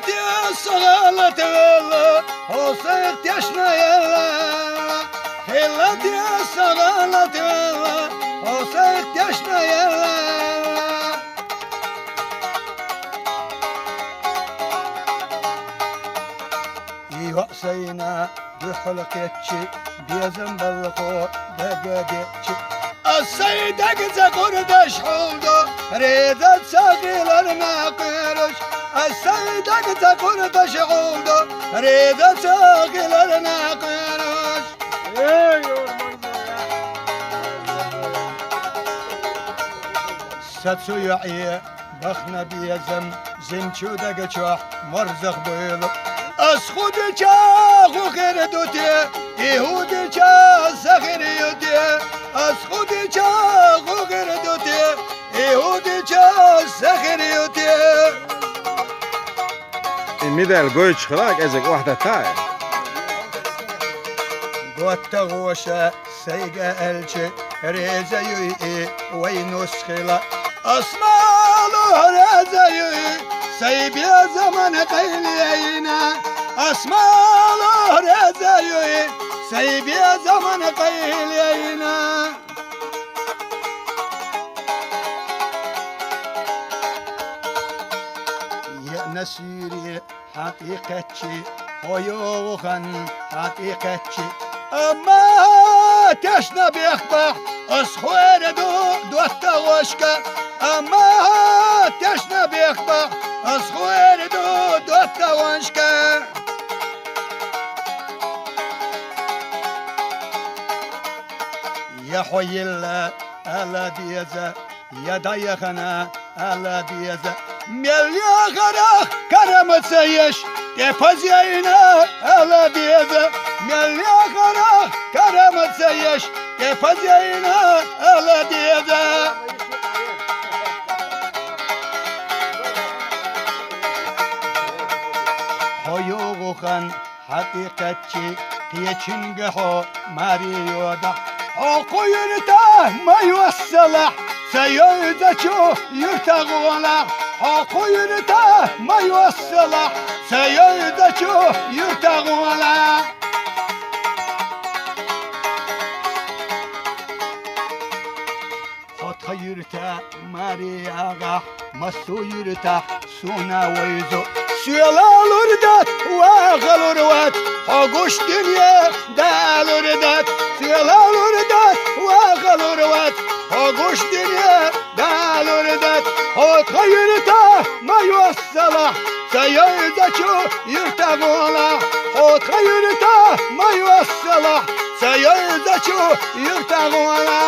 Helati sagalati vela Olsa ihtiyaçna yella Helati sagalati vela Olsa ihtiyaçna yella وقسينا بحلقتشي بيزن بالقو دقدتشي السيدك زقردش حولدو ريدت ساقيلر ناقرش السيدك زقردش حولدو ريدت ساقيلر ناقرش ستسو يعي بخنا بيزم زنشو دقشوح مرزق بيلو أسخد چاخ و خردوتی ایهود چاخ سخریوتی أسخد چاخ و خردوتی ایهود چاخ سخریوتی الميدا الجوي تشخلاك ازك واحدة تاعي قوات غوشة سيقا الشي ريزا يوئي وينوس خلا أسمالو ريزا يوئي سيبي زمن قيلينا أسمالو ريزا يوئي سيبي زمن قيلينا يا نسيري حقيقتشي هيوغن حقيقتشي أما تشنا بيخبح أسخوير دوات وشكا أما تشنا بيخبح أسخوير دوات وشكا يا حي الله ألا ديزا يا دايخنا ألا ديزا مليا غرق كرم سيش تفزينا ألا ديزا مليا غرق كرم سيش تفزينا ألا ديزا هيوغن حقيقتشي هيچنگهو ماريودا حقو يرته ما يوصله سيدچو يرتغوله حقو يرته ما يوصله سيدچو يرتغوله حقو يرته مارياغا مسو يرته سونا ويزو سيلالوردات واغلوروات حقوش دنيا دالوردات سيلالوردات واغلوروات حقوش دنيا دالوردات حق يرته ما يوصله سيدچو يرتغوله حق يرته ما يوصله سيدچو يرتغوله